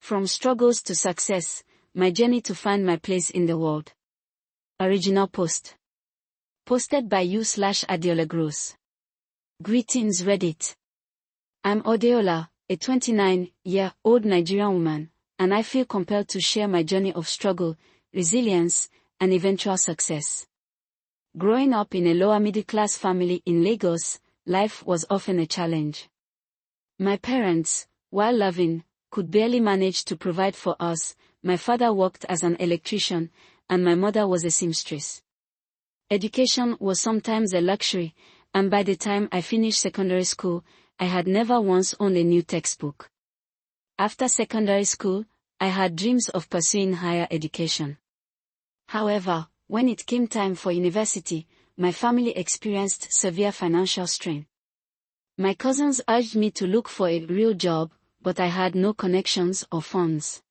From struggles to success, my journey to find my place in the world. Original post. Posted by you/Adiola Gross. Greetings Reddit. I'm Adeola, a 29-year-old Nigerian woman, and I feel compelled to share my journey of struggle, resilience, and eventual success. Growing up in a lower middle-class family in Lagos, life was often a challenge. My parents, while loving, could barely manage to provide for us. My father worked as an electrician, and my mother was a seamstress. Education was sometimes a luxury, and by the time I finished secondary school, I had never once owned a new textbook. After secondary school, I had dreams of pursuing higher education. However, when it came time for university, my family experienced severe financial strain. My cousins urged me to look for a real job, but I had no connections or funds.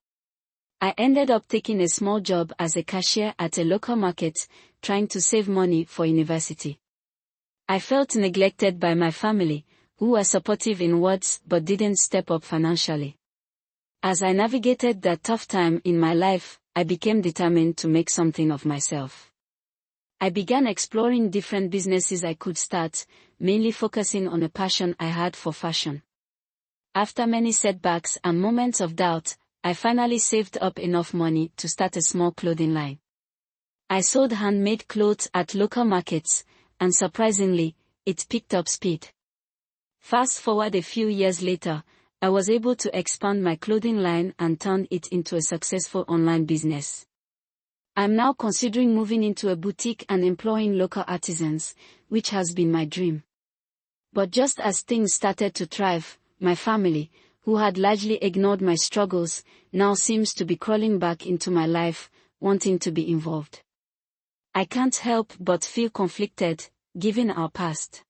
I ended up taking a small job as a cashier at a local market, trying to save money for university. I felt neglected by my family, who were supportive in words but didn't step up financially. As I navigated that tough time in my life, I became determined to make something of myself. I began exploring different businesses I could start, mainly focusing on a passion I had for fashion. After many setbacks and moments of doubt, I finally saved up enough money to start a small clothing line. I sold handmade clothes at local markets, and surprisingly, it picked up speed. Fast forward a few years later, I was able to expand my clothing line and turn it into a successful online business. I'm now considering moving into a boutique and employing local artisans, which has been my dream. But just as things started to thrive, my family, who had largely ignored my struggles, now seems to be crawling back into my life, wanting to be involved. I can't help but feel conflicted, given our past.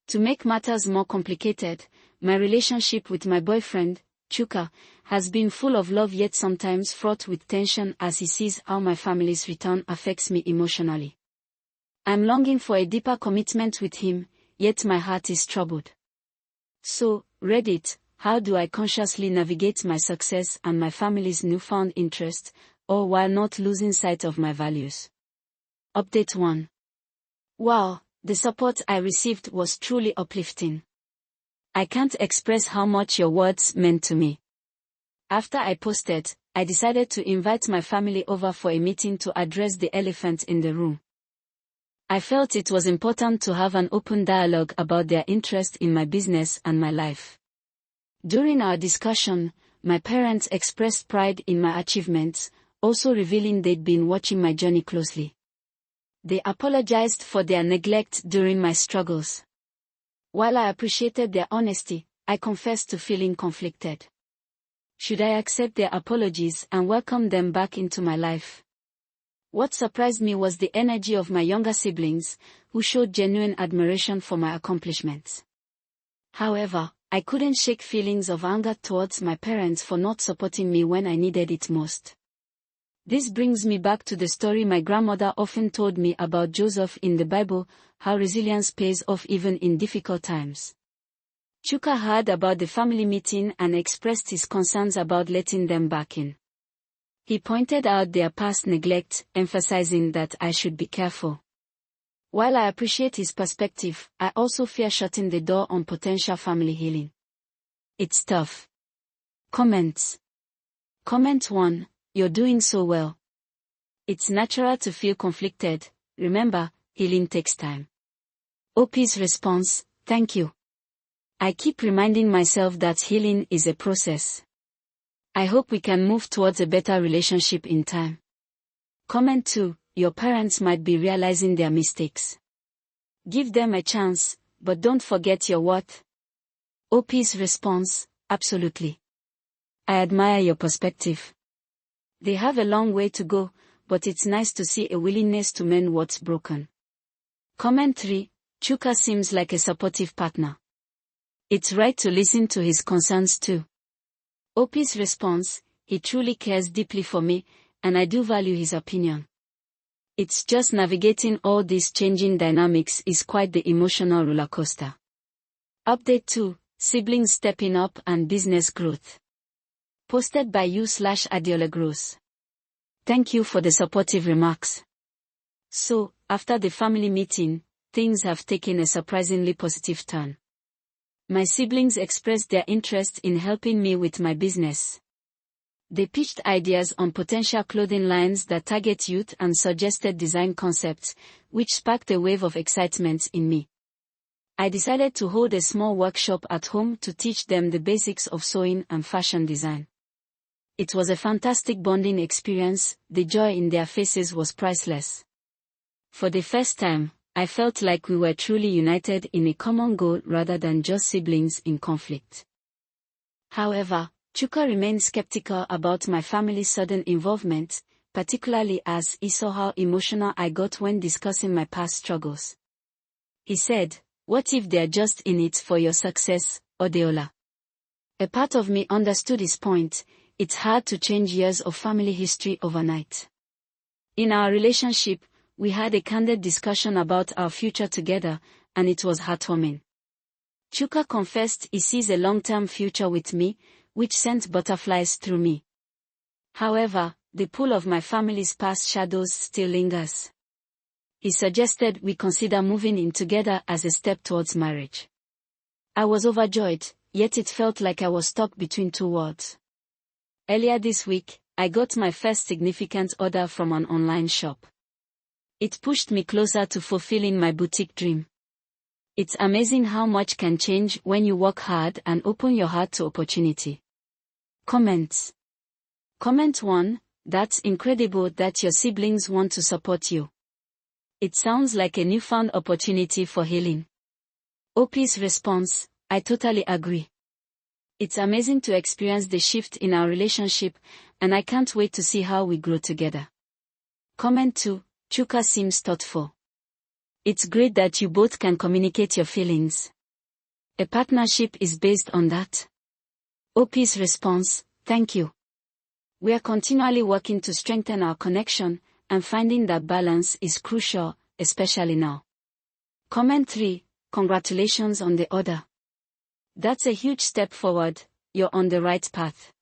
To make matters more complicated, my relationship with my boyfriend, Chuka, has been full of love yet sometimes fraught with tension as he sees how my family's return affects me emotionally. I'm longing for a deeper commitment with him, yet my heart is troubled. So, Reddit, how do I consciously navigate my success and my family's newfound interest, all while not losing sight of my values? Update 1. Wow, the support I received was truly uplifting. I can't express how much your words meant to me. After I posted, I decided to invite my family over for a meeting to address the elephant in the room. I felt it was important to have an open dialogue about their interest in my business and my life. During our discussion, my parents expressed pride in my achievements, also revealing they'd been watching my journey closely. They apologized for their neglect during my struggles. While I appreciated their honesty, I confessed to feeling conflicted. Should I accept their apologies and welcome them back into my life? What surprised me was the energy of my younger siblings, who showed genuine admiration for my accomplishments. However, I couldn't shake feelings of anger towards my parents for not supporting me when I needed it most. This brings me back to the story my grandmother often told me about Joseph in the Bible, how resilience pays off even in difficult times. Chuka heard about the family meeting and expressed his concerns about letting them back in. He pointed out their past neglect, emphasizing that I should be careful. While I appreciate his perspective, I also fear shutting the door on potential family healing. It's tough. Comments. Comment 1. You're doing so well. It's natural to feel conflicted. Remember, healing takes time. OP's response, thank you. I keep reminding myself that healing is a process. I hope we can move towards a better relationship in time. Comment 2. Your parents might be realizing their mistakes. Give them a chance, but don't forget your worth. OP's response, absolutely. I admire your perspective. They have a long way to go, but it's nice to see a willingness to mend what's broken. Comment 3. Chuka seems like a supportive partner. It's right to listen to his concerns too. OP's response, he truly cares deeply for me, and I do value his opinion. It's just navigating all these changing dynamics is quite the emotional rollercoaster. Update 2, siblings stepping up and business growth. Posted by you/Adiola Gross. Thank you for the supportive remarks. So, after the family meeting, things have taken a surprisingly positive turn. My siblings expressed their interest in helping me with my business. They pitched ideas on potential clothing lines that target youth and suggested design concepts, which sparked a wave of excitement in me. I decided to hold a small workshop at home to teach them the basics of sewing and fashion design. It was a fantastic bonding experience. The joy in their faces was priceless. For the first time, I felt like we were truly united in a common goal rather than just siblings in conflict. However, Chuka remained skeptical about my family's sudden involvement, particularly as he saw how emotional I got when discussing my past struggles. He said, "What if they're just in it for your success, Odeola?" A part of me understood his point. It's hard to change years of family history overnight. In our relationship, we had a candid discussion about our future together, and it was heartwarming. Chuka confessed he sees a long-term future with me, which sent butterflies through me. However, the pull of my family's past shadows still lingers. He suggested we consider moving in together as a step towards marriage. I was overjoyed, yet it felt like I was stuck between two worlds. Earlier this week, I got my first significant order from an online shop. It pushed me closer to fulfilling my boutique dream. It's amazing how much can change when you work hard and open your heart to opportunity. Comments. Comment 1, that's incredible that your siblings want to support you. It sounds like a newfound opportunity for healing. OP's response, I totally agree. It's amazing to experience the shift in our relationship, and I can't wait to see how we grow together. Comment 2, Chuka seems thoughtful. It's great that you both can communicate your feelings. A partnership is based on that. OP's response, thank you. We are continually working to strengthen our connection, and finding that balance is crucial, especially now. Comment 3, congratulations on the order. That's a huge step forward, you're on the right path.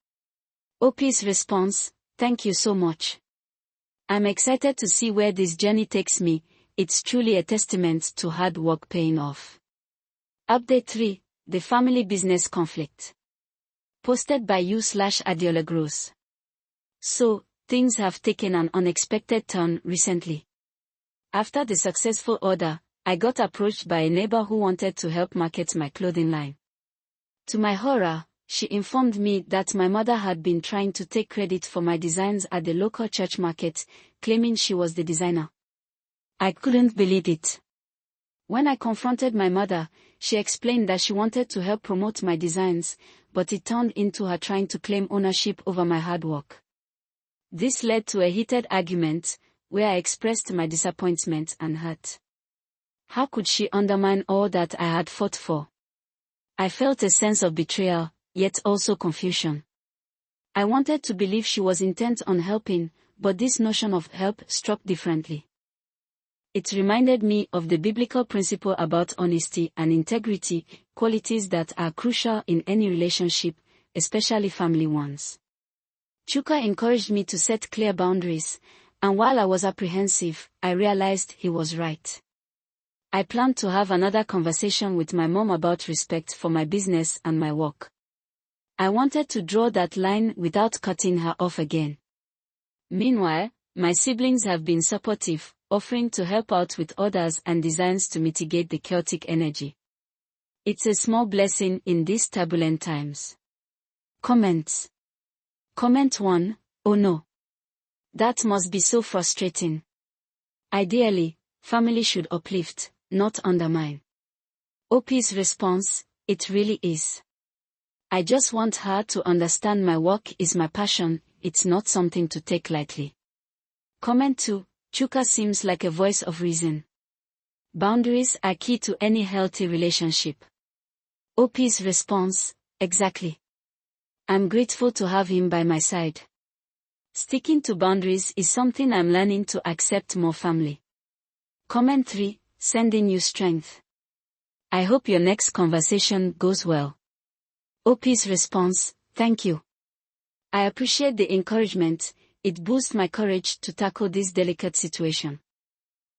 OP's response, thank you so much. I'm excited to see where this journey takes me. It's truly a testament to hard work paying off. Update 3, the family business conflict. Posted by you/Adiola Gross. So, things have taken an unexpected turn recently. After the successful order, I got approached by a neighbor who wanted to help market my clothing line. To my horror, she informed me that my mother had been trying to take credit for my designs at the local church market, claiming she was the designer. I couldn't believe it. When I confronted my mother, she explained that she wanted to help promote my designs, but it turned into her trying to claim ownership over my hard work. This led to a heated argument, where I expressed my disappointment and hurt. How could she undermine all that I had fought for? I felt a sense of betrayal, yet also confusion. I wanted to believe she was intent on helping, but this notion of help struck differently. It reminded me of the biblical principle about honesty and integrity, qualities that are crucial in any relationship, especially family ones. Chuka encouraged me to set clear boundaries, and while I was apprehensive, I realized he was right. I planned to have another conversation with my mom about respect for my business and my work. I wanted to draw that line without cutting her off again. Meanwhile, my siblings have been supportive, offering to help out with orders and designs to mitigate the chaotic energy. It's a small blessing in these turbulent times. Comments. Comment 1, oh no. That must be so frustrating. Ideally, family should uplift, not undermine. OP's response, it really is. I just want her to understand my work is my passion, it's not something to take lightly. Comment 2, Chuka seems like a voice of reason. Boundaries are key to any healthy relationship. OP's response, exactly. I'm grateful to have him by my side. Sticking to boundaries is something I'm learning to accept more firmly. Comment 3, sending you strength. I hope your next conversation goes well. OP's response, thank you. I appreciate the encouragement, it boosts my courage to tackle this delicate situation.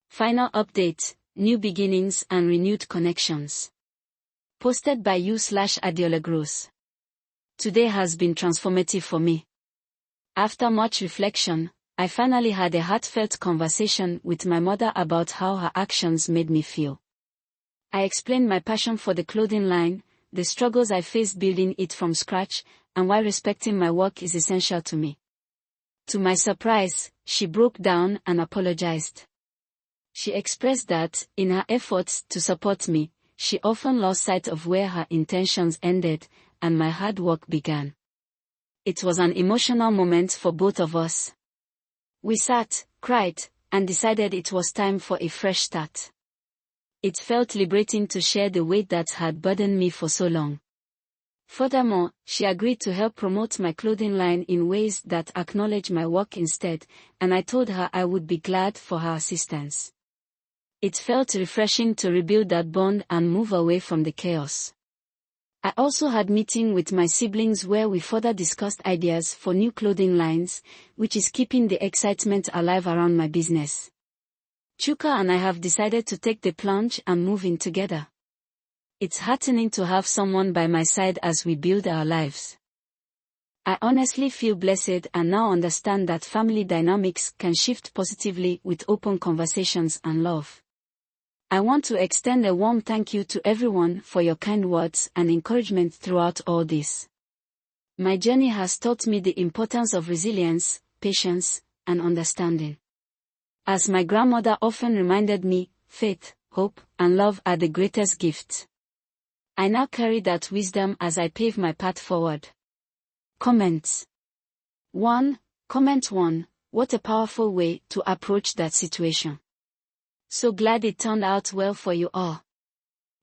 Final update, new beginnings and renewed connections. Posted by you/Adiola Gross. Today has been transformative for me. After much reflection, I finally had a heartfelt conversation with my mother about how her actions made me feel. I explained my passion for the clothing line, the struggles I faced building it from scratch, and why respecting my work is essential to me. To my surprise, she broke down and apologized. She expressed that, in her efforts to support me, she often lost sight of where her intentions ended, and my hard work began. It was an emotional moment for both of us. We sat, cried, and decided it was time for a fresh start. It felt liberating to share the weight that had burdened me for so long. Furthermore, she agreed to help promote my clothing line in ways that acknowledge my work instead, and I told her I would be glad for her assistance. It felt refreshing to rebuild that bond and move away from the chaos. I also had meeting with my siblings where we further discussed ideas for new clothing lines, which is keeping the excitement alive around my business. Chuka and I have decided to take the plunge and move in together. It's heartening to have someone by my side as we build our lives. I honestly feel blessed and now understand that family dynamics can shift positively with open conversations and love. I want to extend a warm thank you to everyone for your kind words and encouragement throughout all this. My journey has taught me the importance of resilience, patience, and understanding. As my grandmother often reminded me, faith, hope, and love are the greatest gifts. I now carry that wisdom as I pave my path forward. Comments. 1. Comment 1. What a powerful way to approach that situation. So glad it turned out well for you all.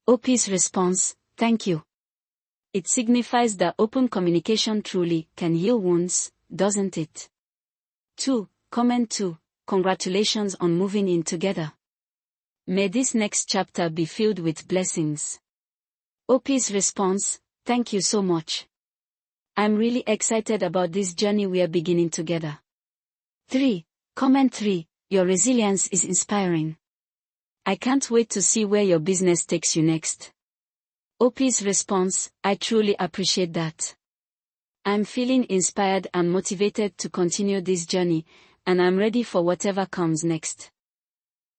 OP's response, thank you. It signifies that open communication truly can heal wounds, doesn't it? 2. Comment 2. Congratulations on moving in together. May this next chapter be filled with blessings. OP's response, thank you so much. I'm really excited about this journey we are beginning together. 3. Comment 3. Your resilience is inspiring. I can't wait to see where your business takes you next. OP's response, I truly appreciate that. I'm feeling inspired and motivated to continue this journey, and I'm ready for whatever comes next.